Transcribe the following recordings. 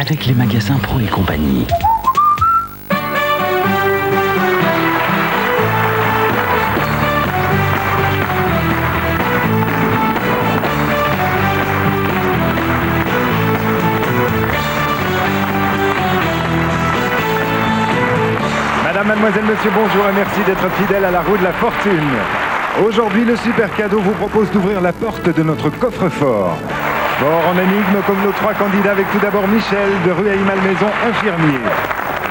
avec les magasins Pro et compagnie. Madame, mademoiselle, monsieur, bonjour et merci d'être fidèle à la roue de la fortune. Aujourd'hui, le super cadeau vous propose d'ouvrir la porte de notre coffre-fort. Fort en énigme comme nos trois candidats avec tout d'abord Michel de Rueil-Malmaison, infirmier.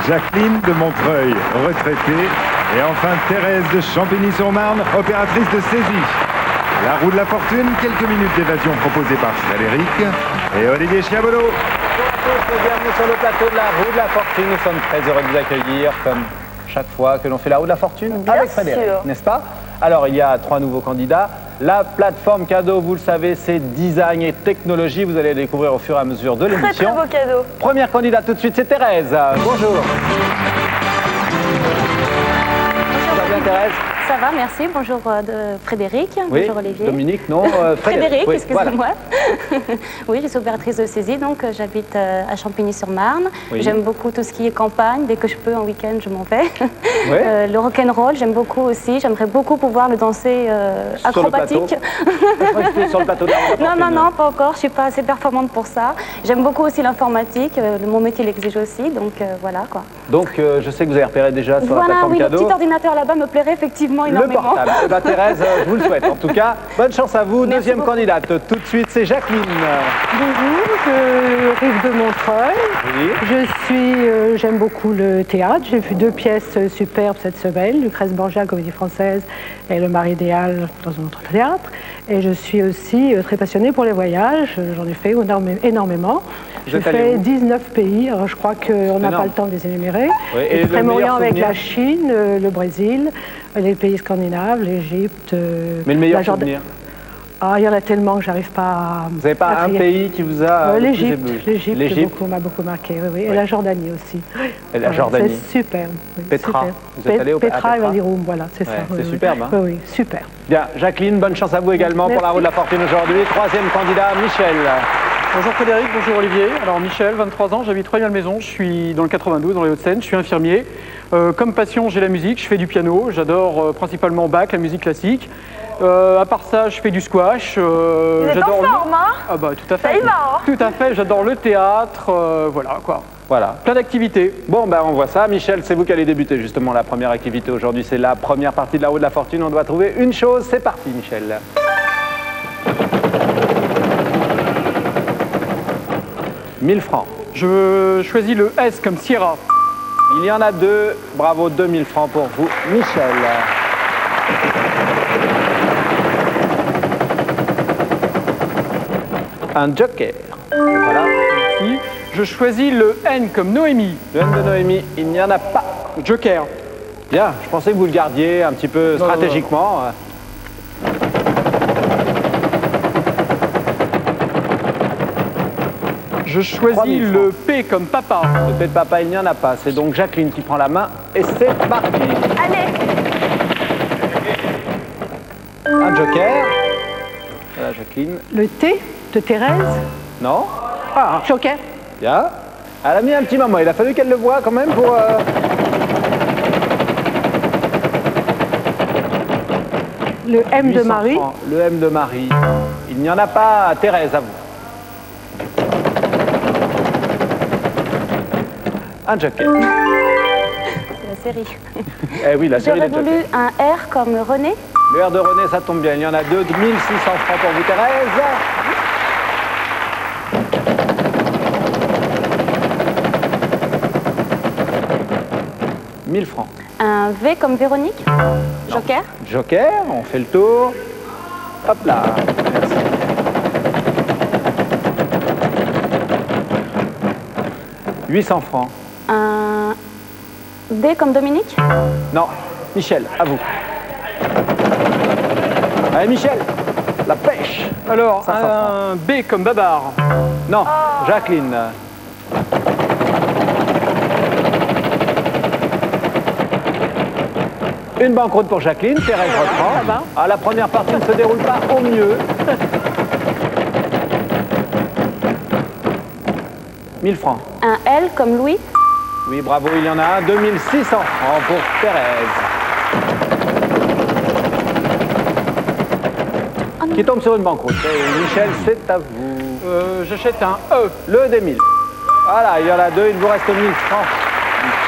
Jacqueline de Montreuil, retraitée. Et enfin Thérèse de Champigny-sur-Marne, opératrice de saisie. La roue de la fortune, quelques minutes d'évasion proposée par Frédéric et Olivier Chiabolo. Bonjour à tous et bienvenue sur le plateau de la roue de la fortune. Nous sommes très heureux de vous accueillir comme chaque fois que l'on fait la roue de la fortune avec Frédéric, n'est-ce pas? Alors, il y a 3 nouveaux candidats. La plateforme cadeau, vous le savez, c'est design et technologie. Vous allez les découvrir au fur et à mesure de l'émission. Très beau cadeau. Première candidate tout de suite, c'est Thérèse. Bonjour. Ça va bien, Thérèse? Ça va, merci. Bonjour Frédéric. Oui. Bonjour Olivier. Dominique, non. Frédéric, oui, excusez-moi. Voilà. Oui, je suis opératrice de saisie, donc j'habite à Champigny-sur-Marne. Oui. J'aime beaucoup tout ce qui est campagne. Dès que je peux, en week-end, je m'en vais. Oui. Le rock'n'roll, j'aime beaucoup aussi. J'aimerais beaucoup pouvoir le danser acrobatique. Sur le plateau de la roue de la fortune. Non, pas encore. Je ne suis pas assez performante pour ça. J'aime beaucoup aussi l'informatique. Mon métier l'exige aussi, donc voilà quoi. Donc, je sais que vous avez repéré déjà sur la Voilà, plateforme oui, le cadeau. petit ordinateur là-bas me plairait effectivement Le énormément. portable. Eh ben, Thérèse, je vous le souhaite. En tout cas, bonne chance à vous. Merci Deuxième beaucoup. candidate. Tout de suite, c'est Jacqueline. Bonjour, je arrive de Montreuil. Oui. J'aime beaucoup le théâtre. J'ai vu 2 pièces superbes cette semaine, Lucrèce Borgia, Comédie Française, et Le Mari idéal dans un autre théâtre. Et je suis aussi très passionnée pour les voyages. J'en ai fait énormément. Je êtes allée fais où? 19 pays. Alors je crois qu'on n'a énorme. pas le temps de les énumérer. Oui, et le Extrême-Orient meilleur avec souvenir? la Chine, le Brésil, les pays scandinaves, l'Égypte. Mais le meilleur la Jordanie. souvenir? Ah, il y en a tellement que j'arrive pas à... Vous n'avez pas un trier. pays qui vous a le plus L'Égypte, ébloui? l'Égypte m'a beaucoup marqué, oui, oui. Et Oui. la Jordanie aussi. Et la Jordanie. C'est superbe. Oui, Petra. super. Vous êtes allé à Petra et Petra? Wadi Rum, voilà, c'est Ouais, ça. c'est oui, superbe, hein? Oui, oui, super. Bien, Jacqueline, bonne chance à vous également pour la roue de la fortune aujourd'hui. Troisième candidat, Michel. Bonjour Frédéric, bonjour Olivier. Alors Michel, 23 ans, j'habite Rueil-Malmaison, je suis dans le 92, dans les Hauts-de-Seine, je suis infirmier. Comme passion, j'ai la musique, je fais du piano, j'adore principalement Bach, la musique classique. À part ça, je fais du squash. Vous êtes en forme, hein? Ah bah tout à fait. Ça y va, hein? Tout à fait, j'adore le théâtre, voilà quoi. Voilà. Plein d'activités. Bon, ben on voit ça. Michel, c'est vous qui allez débuter justement la première activité aujourd'hui. C'est la première partie de la roue de la fortune. On doit trouver une chose. C'est parti, Michel. « 1000 francs. Je choisis le S comme Sierra. Il y en a 2. Bravo, 2000 francs pour vous, Michel. Un joker. Voilà. Merci. Je choisis le N comme Noémie. Le N de Noémie, il n'y en a pas. Joker. Bien, je pensais que vous le gardiez un petit peu Non, stratégiquement. Je choisis 3000 le P comme Papa. Le P de papa, il n'y en a pas. C'est donc Jacqueline qui prend la main et c'est parti. Allez, Un joker. Voilà, Jacqueline. Le T de Thérèse. Non. Joker. Bien. Elle a mis un petit moment. Il a fallu qu'elle le voie quand même pour... Le M de 800 Marie. francs. Le M de Marie. Il n'y en a pas. Thérèse, à vous. Un joker. c'est la série. Eh oui, la série J'aurais des voulu jokers. un R comme René. Le R de René, ça tombe bien. Il y en a 2. 1600 francs pour vous, Thérèse. « 1000 francs. Un V comme Véronique. Joker. Joker, on fait le tour. Hop là. Merci. « 800 francs. Un D comme Dominique. Non, Michel, à vous. Allez, Michel, la pêche. Alors, 500 un B comme Babar. Non, Jacqueline. Une banqueroute pour Jacqueline, Thérèse reprend. Ah, la première partie ne se déroule pas au mieux. 1000 francs. Un L comme Louis. Oui, bravo, il y en a un. 2600 francs pour Thérèse. Qui tombe sur une banqueroute. Et Michel, c'est à vous. J'achète un E. Le des 1000. Voilà, il y en a deux, il vous reste 1000 francs.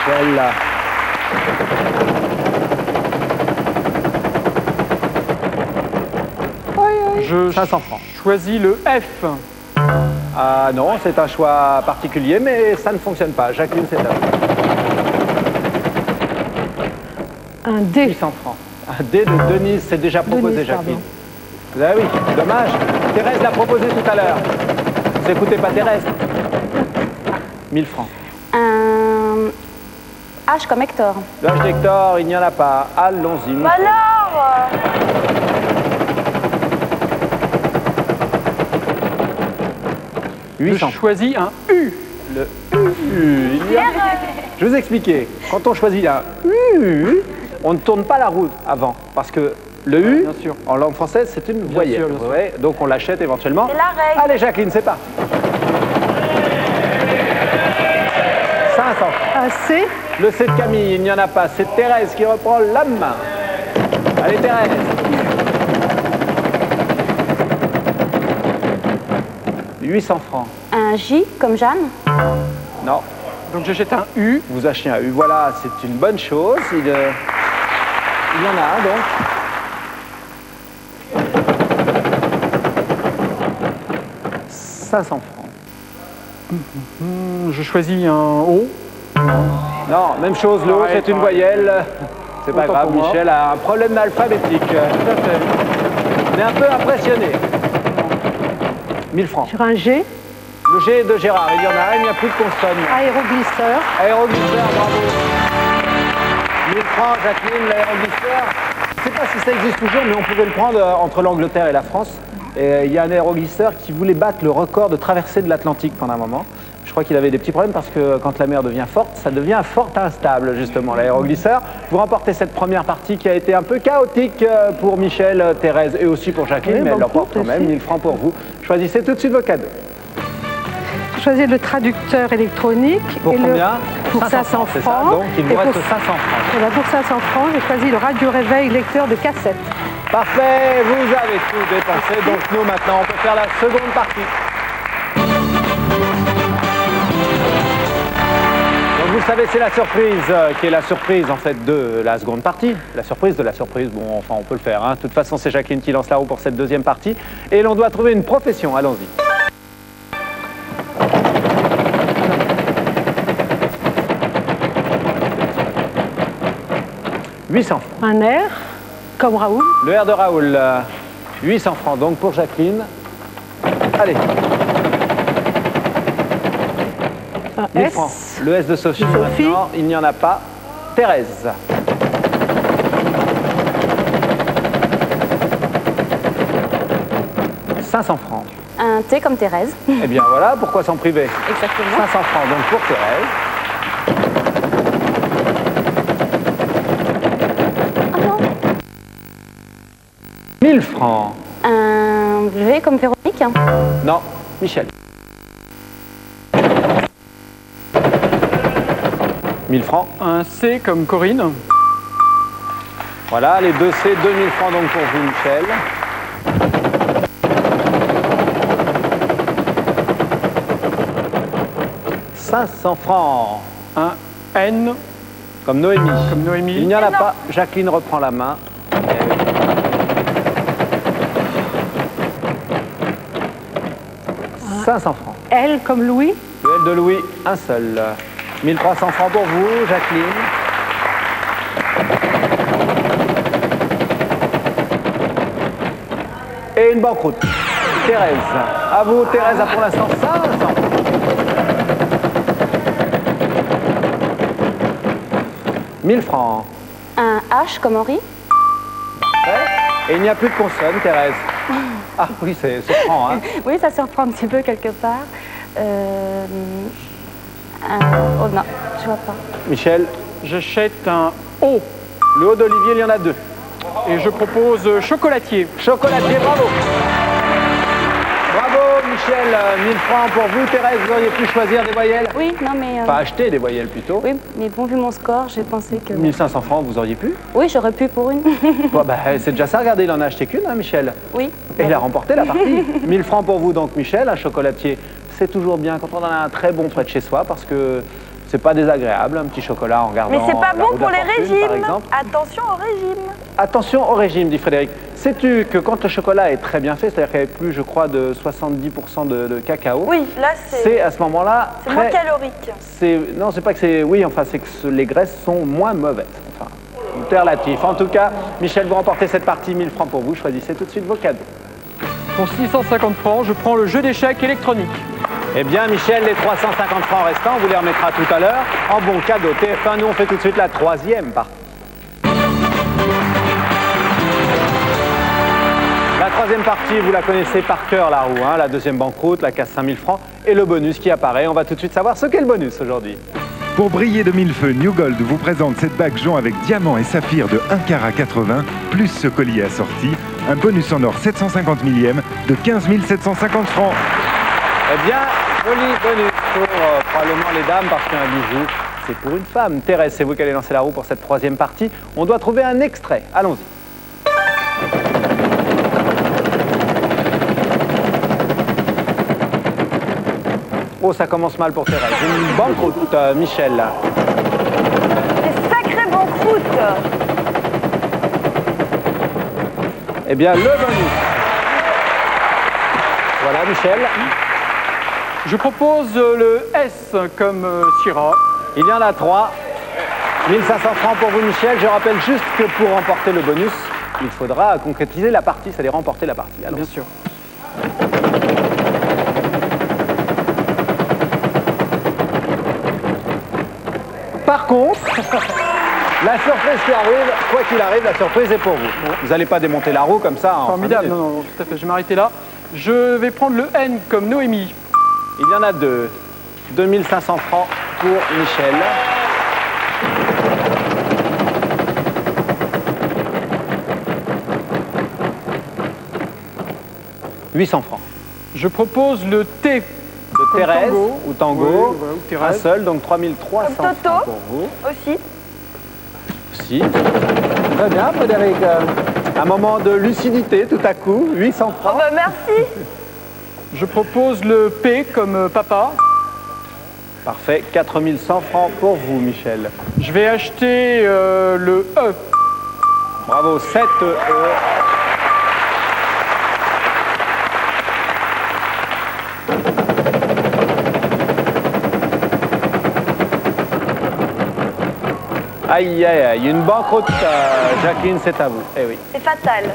Michel. Je 500 francs. choisis le F. Ah non, c'est un choix particulier, mais ça ne fonctionne pas. Jacqueline, c'est à vous. Un D. 800 francs. Un D de Denise, c'est déjà proposé, Denise, Jacqueline. Ah oui, dommage. Thérèse l'a proposé tout à l'heure. Vous écoutez pas Thérèse. 1000 francs. Un H comme Hector. Le H d'Hector, il n'y en a pas. Allons-y. 1000 francs. Alors 800. Je choisis un U. Le U. Je vais vous expliquer. Quand on choisit un U, on ne tourne pas la roue avant. Parce que le U, bien sûr. en langue française, c'est une voyelle. sûr, bien sûr. Ouais, donc on l'achète éventuellement. C'est la règle. Allez, Jacqueline, c'est pas. 500. Un C. Le C de Camille, il n'y en a pas. C'est Thérèse qui reprend la main. Allez, Thérèse. « 800 francs. Un J comme Jeanne. Non. Donc j'achète un U. Vous achetez un U. Voilà, c'est une bonne chose. Il y en a un, donc. « 500 francs. Je choisis un O. Non, même chose, le O, Ouais, c'est une pareil. voyelle. C'est pas Autant grave, pour moi. Michel a un problème alphabétique. Tout à fait. On est un peu impressionné. 1000 francs. Sur un G. Le G de Gérard, il y en a un, il n'y a plus de consonne. Aéroglisseur. Aéroglisseur, bravo. 1000 francs, Jacqueline, l'aéroglisseur. Je ne sais pas si ça existe toujours, mais on pouvait le prendre entre l'Angleterre et la France. Et il y a un aéroglisseur qui voulait battre le record de traversée de l'Atlantique pendant un moment. Je crois qu'il avait des petits problèmes parce que quand la mer devient forte, ça devient fort instable, justement, l'aéroglisseur. Vous remportez cette première partie qui a été un peu chaotique pour Michel, Thérèse et aussi pour Jacqueline, Oui, mais elle bon l'emporte coup, quand même. aussi. 1000 francs pour vous. Choisissez tout de suite vos cadeaux. J'ai choisi le traducteur électronique. Pour et combien? Pour 500 c'est ça. francs. Donc, il vous Et reste pour- 500 francs. Et ben, pour 500 francs, j'ai choisi le radio-réveil lecteur de cassette. Parfait, vous avez tout dépensé. Donc nous, maintenant, on peut faire la seconde partie. Donc vous savez, c'est la surprise qui est la surprise, en fait, de la seconde partie. La surprise de la surprise, bon, enfin, on peut le faire. Hein. De toute façon, c'est Jacqueline qui lance la roue pour cette deuxième partie. Et l'on doit trouver une profession. Allons-y. « 800 francs. Un R, comme Raoul. Le R de Raoul, 800 francs donc pour Jacqueline. Allez, Un 1000 S. francs. Le S de Sophie, De Sophie. maintenant, il n'y en a pas. Thérèse. « 500 francs. Un T comme Thérèse. Eh bien voilà, pourquoi s'en priver? Exactement. 500 francs donc pour Thérèse. Ah non. 1000 francs. Un V comme Véronique. Non, Michel. 1000 francs. Un C comme Corinne. Voilà, les deux C, 2000 francs donc pour vous, Michel. « 500 francs. Un N Comme Noémie. comme Noémie. Il n'y en a pas. Jacqueline reprend la main. 500 francs. L comme Louis. Le L de Louis, un seul. 1300 francs pour vous, Jacqueline. Et une banqueroute. Thérèse. À vous, Thérèse, a pour l'instant 500. « 1000 francs. Un H comme Henri. Et il n'y a plus de consonne, Thérèse. Ah oui, c'est franc, hein. Oui, ça surprend un petit peu quelque part. Oh non, je vois pas. Michel, J'achète un O. le haut d'Olivier, il y en a deux. Et je propose chocolatier. Chocolatier, bravo. Bravo, Michel, 1000 francs pour vous. Thérèse, vous auriez pu choisir des voyelles? Oui, non mais... Enfin, acheter des voyelles plutôt. Oui, mais bon, vu mon score, j'ai pensé que... 1500 francs, vous auriez pu? Oui, j'aurais pu pour une. Bon, bah, c'est déjà ça, regardez, il en a acheté qu'une, hein, Michel. Oui. Et il a remporté la partie. 1000 francs pour vous, donc, Michel, un chocolatier. C'est toujours bien quand on en a un très bon près de chez soi, parce que c'est pas désagréable, un petit chocolat en regardant. Mais c'est pas la bon roue de pour la les fortune, par régimes. exemple. Attention au régime. Attention au régime, dit Frédéric. Sais-tu que quand le chocolat est très bien fait, c'est-à-dire qu'il y a plus, je crois, de 70% de cacao, Oui, là c'est à ce moment-là c'est moins calorique. Non, c'est pas que c'est... Oui, enfin, c'est que les graisses sont moins mauvaises. Enfin, tout est relatif. En tout cas, Michel, vous remportez cette partie, 1000 francs pour vous. Choisissez tout de suite vos cadeaux. Pour 650 francs, je prends le jeu d'échecs électronique. Eh bien, Michel, les 350 francs restants, on vous les remettra tout à l'heure en bon cadeau. TF1, nous, on fait tout de suite la troisième partie. La troisième partie, vous la connaissez par cœur, la roue, hein, la deuxième banqueroute, la casse 5000 francs et le bonus qui apparaît. On va tout de suite savoir ce qu'est le bonus aujourd'hui. Pour briller de mille feux, New Gold vous présente cette bague jaune avec diamant et saphir de 1 carat 80, plus ce collier assorti, un bonus en or 750 millième de 15 750 francs. Eh bien, joli bonus pour probablement les dames, parce qu'un bijou, c'est pour une femme. Thérèse, c'est vous qui allez lancer la roue pour cette troisième partie. On doit trouver un extrait. Allons-y. Oh, ça commence mal pour Thérèse. Une banqueroute, Michel. Des sacrées banqueroutes. Eh bien, le bonus. Voilà, Michel. Je propose le S comme Syrah. Il y en a 3. 1500 francs pour vous, Michel. Je rappelle juste que pour remporter le bonus, il faudra concrétiser la partie, c'est-à-dire remporter la partie. Alors, Bien sûr. par contre, la surprise qui arrive, quoi qu'il arrive, la surprise est pour vous. Vous n'allez pas démonter la roue comme ça en Formidable, non, non, tout à fait. Je vais m'arrêter là. Je vais prendre le N comme Noémie. Il y en a 2. 2500 francs pour Michel. « 800 francs. Je propose le T. De Thérèse tango. ou Tango. Oui, voilà, ou Un Thérèse. seul, donc 3300 Comme Toto. francs pour vous. Aussi. Si. Très bien, Frédéric. Un moment de lucidité tout à coup. 800 Oh francs. bah merci. Je propose le P comme papa. Parfait. 4100 francs pour vous, Michel. Je vais acheter le E. Bravo. 7 E. Aïe, aïe, aïe. Une banqueroute, Jacqueline, c'est à vous. Eh oui. C'est fatal.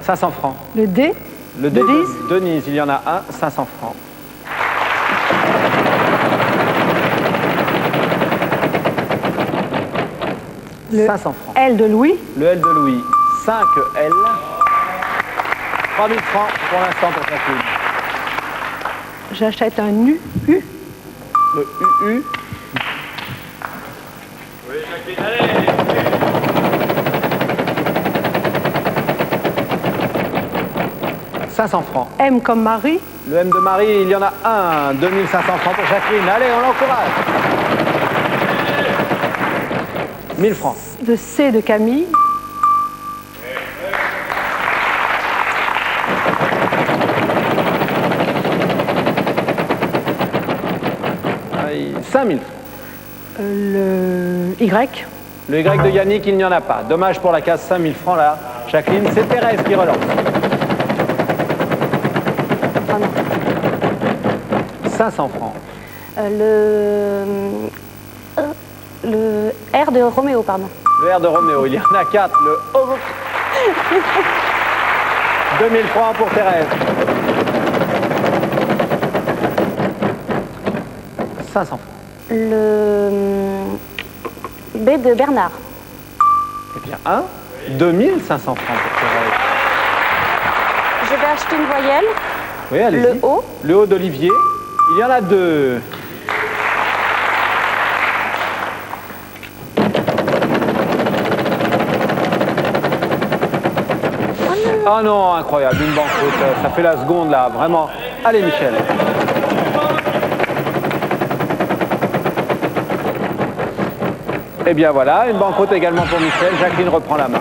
500 francs. Le D. Le dé Denise. de Denise, il y en a un, 500 francs. Le 500 francs. L de Louis. Le L de Louis, 5 L. 3000 francs pour l'instant pour Jacqueline. J'achète un U. U. Le UU. Oui, Jacqueline, allez. 500 francs. M comme Marie. Le M de Marie, il y en a un. 2500 francs pour Jacqueline. Allez, on l'encourage. 1000 francs. Le C de Camille. Aïe, 5000. Le Y. Le Y de Yannick, il n'y en a pas. Dommage pour la case 5000 francs là. Jacqueline, c'est Thérèse qui relance. 500 francs. Le R de Roméo, pardon. Le R de Roméo, il y en a 4. Le O. 2000 francs pour Thérèse. 500 francs. Le B de Bernard. Eh bien, 1. 2500 francs pour Thérèse. Je vais acheter une voyelle. Oui, allez-y. Le O. Le O d'Olivier. Il y en a 2. Ah non, incroyable, une banqueroute, ça fait la seconde là, vraiment. Allez Michel. Et bien voilà, une banqueroute également pour Michel. Jacqueline reprend la main.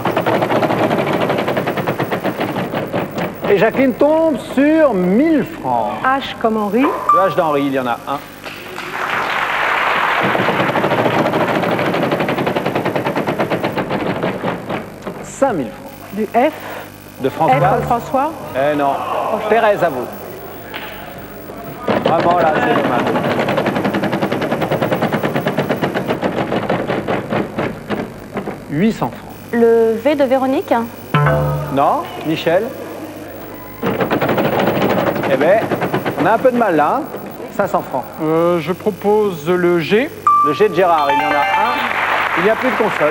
Et Jacqueline tombe sur 1000 francs. H comme Henri. Le H d'Henri, il y en a un. « 5000 francs. Du F. De F Françoise. comme François. Eh non. Thérèse, à vous. Vraiment, là, c'est dommage. « 800 francs. Le V de Véronique. Non, Michel. Eh bien, on a un peu de mal là. Hein. 500 francs. Je propose le G. Le G de Gérard, il y en a un. Il n'y a plus de consonne.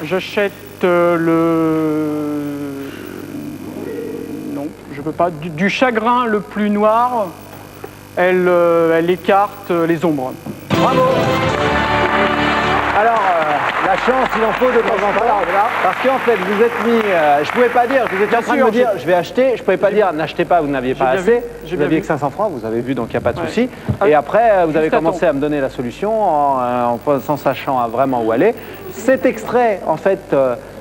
J'achète le... Non, je peux pas. Du chagrin le plus noir, elle écarte les ombres. Bravo. Alors, la chance, il en faut de temps en temps. Parce qu'en fait, vous êtes mis... je ne pouvais pas dire, vous étiez en train de me dire, je vais acheter. Je ne pouvais pas dire, n'achetez pas, vous n'aviez pas assez. Vous n'aviez que 500 francs, vous avez vu, donc il n'y a pas de souci. Et après, vous avez commencé à me donner la solution sans sachant vraiment où aller. Cet extrait, en fait...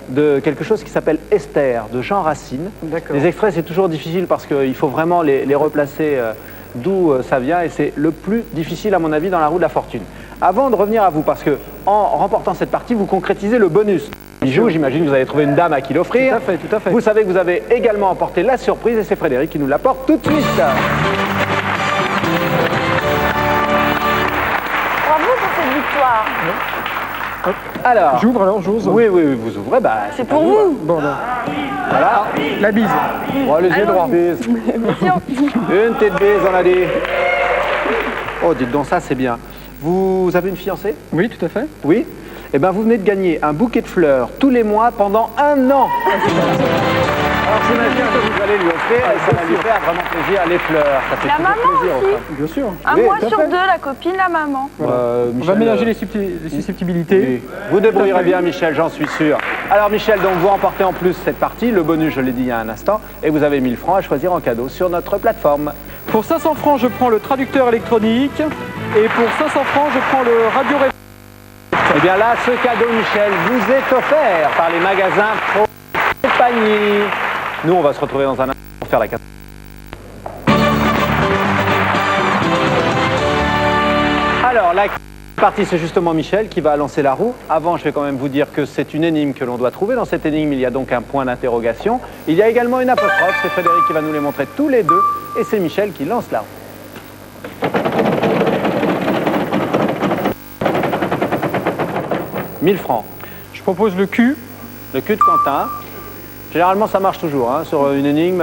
de quelque chose qui s'appelle Esther, de Jean Racine. Les extraits, c'est toujours difficile parce qu'il faut vraiment les replacer d'où ça vient et c'est le plus difficile, à mon avis, dans la roue de la fortune. Avant de revenir à vous, parce que en remportant cette partie, vous concrétisez le bonus. Bijou, j'imagine que vous avez trouvé une dame à qui l'offrir. Tout à fait, tout à fait. Vous savez que vous avez également emporté la surprise et c'est Frédéric qui nous l'apporte tout de suite. Bravo pour cette victoire. Alors, J'ouvre alors, j'ose. oui, vous ouvrez, bah, C'est pour vous. Bon, ben, voilà. la bise. Bon, les yeux droits. Une petite bise, on a dit. Oh, dites donc, ça, c'est bien. Vous avez une fiancée? Oui, tout à fait. Oui. Eh bien, vous venez de gagner un bouquet de fleurs tous les mois pendant 1 an. Alors, j'imagine que vous allez lui offrir et ça va lui faire vraiment plaisir, les fleurs. Ça fait La toujours maman plaisir aux aussi. femmes. Bien sûr. Un Oui, mois tout à sur fait. 2, la copine, la maman. On va Michel, mélanger les susceptibilités. oui. Vous débrouillerez bien, Michel, j'en suis sûr. Alors, Michel, donc vous remportez en plus cette partie, le bonus, je l'ai dit il y a un instant, et vous avez 1000 francs à choisir en cadeau sur notre plateforme. Pour 500 francs, je prends le traducteur électronique. Et pour 500 francs, je prends le radio. Eh bien là, ce cadeau, Michel, vous est offert par les magasins Pro Compagnie. Nous, on va se retrouver dans un instant pour faire la carte. Alors, la partie, c'est justement Michel qui va lancer la roue. Avant, je vais quand même vous dire que c'est une énigme que l'on doit trouver. Dans cette énigme, il y a donc un point d'interrogation. Il y a également une apostrophe. C'est Frédéric qui va nous les montrer tous les deux. Et c'est Michel qui lance la roue. « 1000 francs. Je propose le Q. Le cul de Quentin. Généralement, ça marche toujours. Hein, sur une énigme,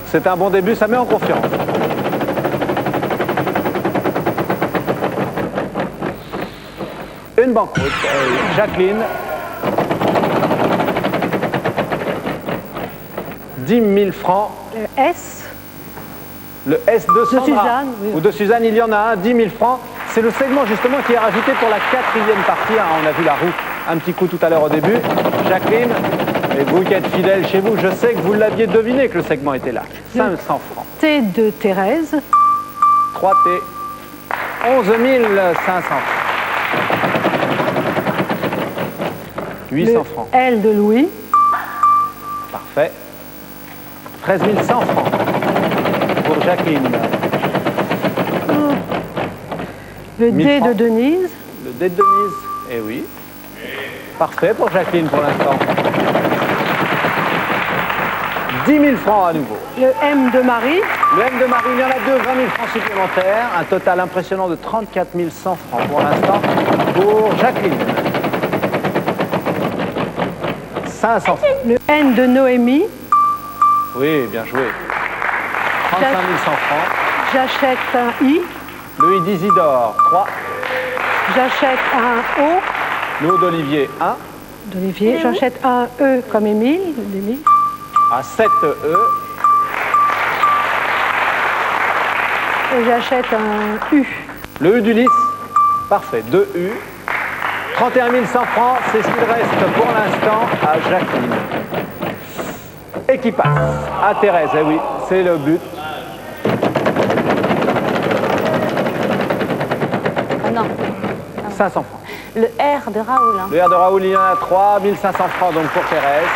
c'est un bon début, ça met en confiance. Une banqueroute. Jacqueline. 10 000 francs. Le S. Le S de Sandra. Suzanne, oui. Ou de Suzanne, il y en a un, 10 000 francs. C'est le segment justement qui est rajouté pour la 4e partie. Hein. On a vu la roue un petit coup tout à l'heure au début. Jacqueline, et vous qui êtes fidèle chez vous, je sais que vous l'aviez deviné que le segment était là. 500 francs. T de Thérèse. 3T. 11 500 francs. 800 Le francs. L de Louis. Parfait. 13 100 francs pour Jacqueline. Le 1000 D francs. de Denise. Le D de Denise. Eh oui. Parfait pour Jacqueline pour l'instant. 10 000 francs à nouveau. Le M de Marie. Le M de Marie, il y en a 2, 20 000 francs supplémentaires. Un total impressionnant de 34 100 francs pour l'instant pour Jacqueline. 500 francs. Le N de Noémie. Oui, bien joué. 35 100 francs. J'achète un I. Le I d'Isidore, 3. J'achète un O Le O d'Olivier, 1. d'Olivier. J'achète un E comme Émile. d'Émile. À 7 E. Et j'achète un U. Le U d'Ulysse, parfait. 2 U. 31 100 francs, c'est ce qu'il reste pour l'instant à Jacqueline. et qui passe à Thérèse. Eh oui, c'est le but. Ah non. 500 francs. Le R de Raoul. Hein. Le R de Raoul, il y en a 3, 1500 francs donc pour Thérèse.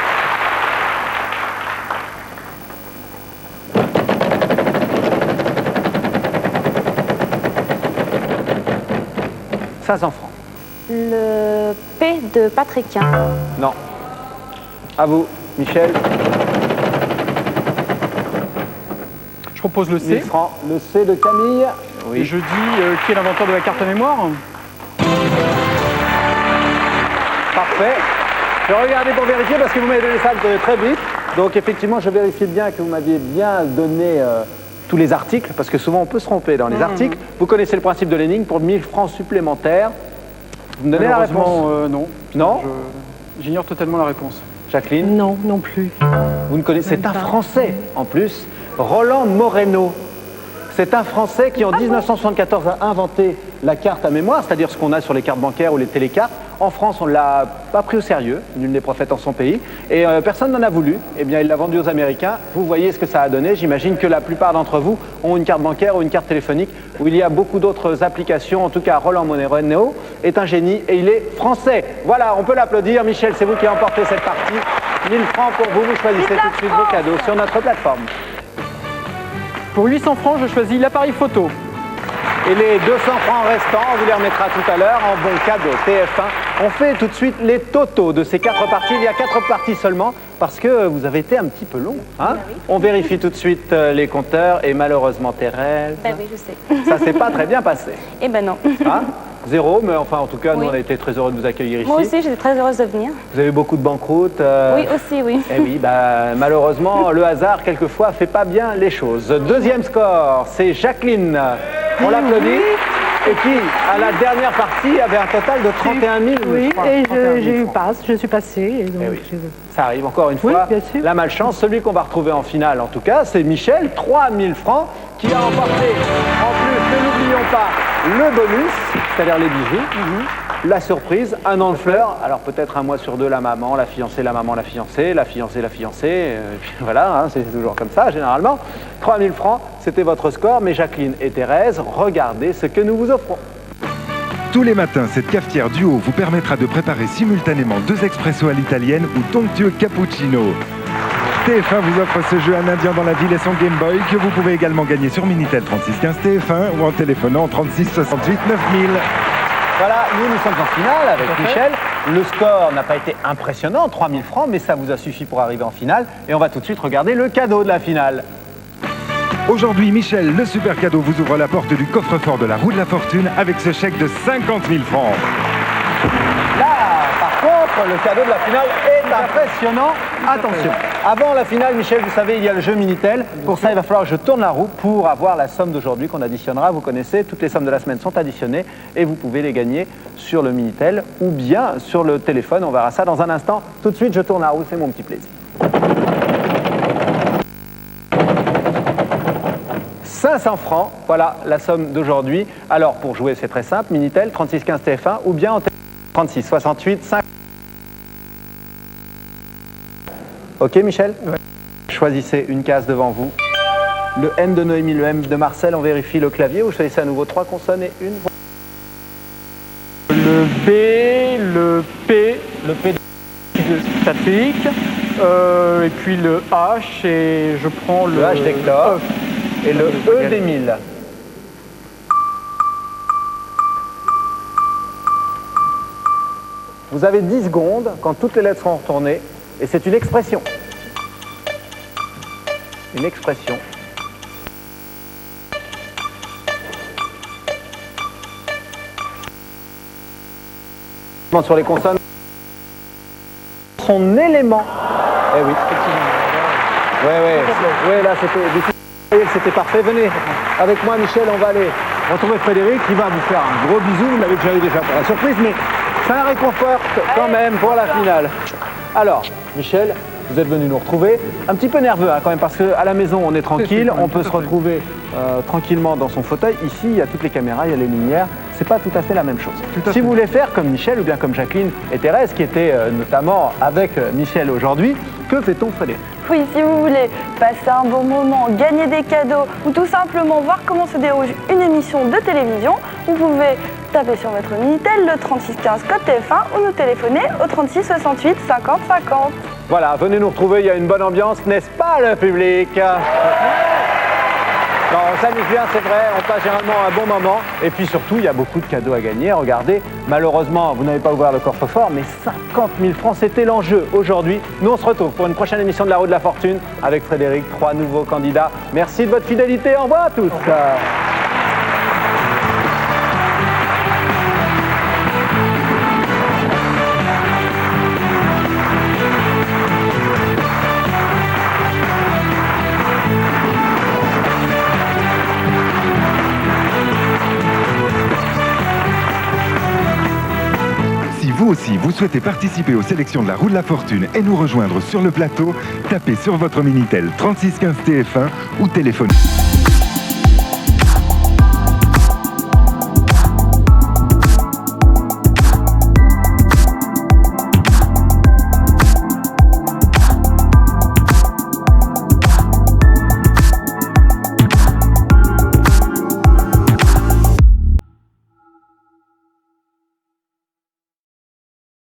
$500 francs. Le P de Patrick. Hein. Non. À vous, Michel. Je propose le 1000 C. francs. Le C de Camille. Et je dis qui est l'inventeur de la carte à mémoire? Parfait. Je vais regarder pour vérifier parce que vous m'avez donné ça très vite. Donc effectivement, je vérifie bien que vous m'aviez bien donné tous les articles, parce que souvent on peut se tromper dans les articles. Vous connaissez le principe de l'énigme. Pour 1000 francs supplémentaires, vous me donnez la réponse? Non. Non. J'ignore totalement la réponse. Jacqueline? Non, non plus. Vous ne connaissez, c'est un pas. Français en plus, Roland Moreno. C'est un Français qui en 1974 a inventé la carte à mémoire, c'est-à-dire ce qu'on a sur les cartes bancaires ou les télécartes. En France, on ne l'a pas pris au sérieux, nul n'est prophète en son pays, et personne n'en a voulu. Eh bien, il l'a vendu aux Américains. Vous voyez ce que ça a donné. J'imagine que la plupart d'entre vous ont une carte bancaire ou une carte téléphonique où il y a beaucoup d'autres applications. En tout cas, Roland Moreno est un génie et il est français. Voilà, on peut l'applaudir. Michel, c'est vous qui avez emporté cette partie. 1000 francs pour vous, vous choisissez tout de suite vos cadeaux sur notre plateforme. Pour 800 francs, je choisis l'appareil photo. Et les 200 francs restants, on vous les remettra tout à l'heure en bon cadeau TF1. On fait tout de suite les totaux de ces 4 parties. Il y a 4 parties seulement parce que vous avez été un petit peu long. Hein? On vérifie tout de suite les compteurs et malheureusement Thérèse, Ben oui, je sais. ça s'est pas très bien passé. Eh ben non. Hein? 0, mais enfin en tout cas, nous Oui. on a été très heureux de vous accueillir ici. Moi aussi, j'étais très heureuse de venir. Vous avez eu beaucoup de banqueroutes. Oui, aussi, oui. Eh oui, bah, malheureusement, le hasard, quelquefois, fait pas bien les choses. Deuxième score, c'est Jacqueline. On l'applaudit. Et qui, à la dernière partie, avait un total de 31 000. Oui, je crois, et 31 000 j'ai eu francs. passe, je suis passée. Et donc Eh oui. Ça arrive encore une Oui, fois. bien sûr. La malchance, celui qu'on va retrouver en finale, en tout cas, c'est Michel, 3 000 francs, qui a emporté, en plus, ne l'oublions pas, le bonus, c'est-à-dire les bijoux, la surprise, un an de fleurs, alors peut-être un mois sur deux, la maman, la fiancée, la maman, la fiancée, la fiancée, la fiancée, et puis voilà, hein, c'est toujours comme ça, généralement. 3 000 francs, c'était votre score, mais Jacqueline et Thérèse, regardez ce que nous vous offrons. Tous les matins, cette cafetière duo vous permettra de préparer simultanément 2 expressos à l'italienne ou tonctueux cappuccino. TF1 vous offre ce jeu Un Indien dans la ville et son Game Boy que vous pouvez également gagner sur Minitel 3615 TF1 ou en téléphonant 36 68 9000. Voilà, nous sommes en finale avec Michel. Le score n'a pas été impressionnant, 3 000 francs, mais ça vous a suffi pour arriver en finale. Et on va tout de suite regarder le cadeau de la finale. Aujourd'hui, Michel, le super cadeau vous ouvre la porte du coffre-fort de la roue de la fortune avec ce chèque de 50 000 francs. Là, par contre, le cadeau de la finale est impressionnant. Attention, avant la finale, Michel, vous savez, il y a le jeu Minitel. Pour ça, il va falloir que je tourne la roue pour avoir la somme d'aujourd'hui qu'on additionnera. Vous connaissez, toutes les sommes de la semaine sont additionnées et vous pouvez les gagner sur le Minitel ou bien sur le téléphone. On verra ça dans un instant. Tout de suite, je tourne la roue, c'est mon petit plaisir. 500 francs, voilà la somme d'aujourd'hui. Alors, pour jouer, c'est très simple. Minitel, 3615 TF1 ou bien en 36 68 5. Ok, Michel? Ouais. Choisissez une case devant vous. Le N de Noémie, le M de Marcel, on vérifie le clavier. Vous choisissez à nouveau 3 consonnes et une. Le B, le P, Le P de Patrick, et puis le H, et je prends le H d'Hector E. et le E d'Émile. Vous avez 10 secondes quand toutes les lettres seront retournées et c'est une expression. Une expression. Sur les consonnes. Son élément. Eh oui, effectivement. Ouais, là c'était parfait. Venez avec moi, Michel, on va aller retrouver Frédéric qui va vous faire un gros bisou. Vous l'avez déjà eu pour la surprise, mais ça réconforte quand même pour la finale. Alors, Michel, vous êtes venu nous retrouver. Un petit peu nerveux hein, quand même, parce qu'à la maison, on est tranquille, on peut se retrouver tranquillement dans son fauteuil. Ici, il y a toutes les caméras, il y a les lumières. C'est pas tout à fait la même chose. Si vous voulez faire comme Michel ou bien comme Jacqueline et Thérèse, qui étaient notamment avec Michel aujourd'hui, que fait-on, Frédéric? Oui, si vous voulez passer un bon moment, gagner des cadeaux ou tout simplement voir comment se déroule une émission de télévision, vous pouvez taper sur votre Minitel le 3615 code TF1 ou nous téléphoner au 36 68 50 50. Voilà, venez nous retrouver, il y a une bonne ambiance, n'est-ce pas le public? Non, on s'amuse bien, c'est vrai, on passe généralement un bon moment. Et puis surtout, il y a beaucoup de cadeaux à gagner. Regardez, malheureusement, vous n'avez pas ouvert le coffre-fort, mais 50 000 francs, c'était l'enjeu aujourd'hui. Nous, on se retrouve pour une prochaine émission de la Roue de la Fortune avec Frédéric, 3 nouveaux candidats. Merci de votre fidélité, au revoir à tous. Si vous aussi, vous souhaitez participer aux sélections de la Roue de la Fortune et nous rejoindre sur le plateau, tapez sur votre Minitel 3615 TF1 ou téléphonez.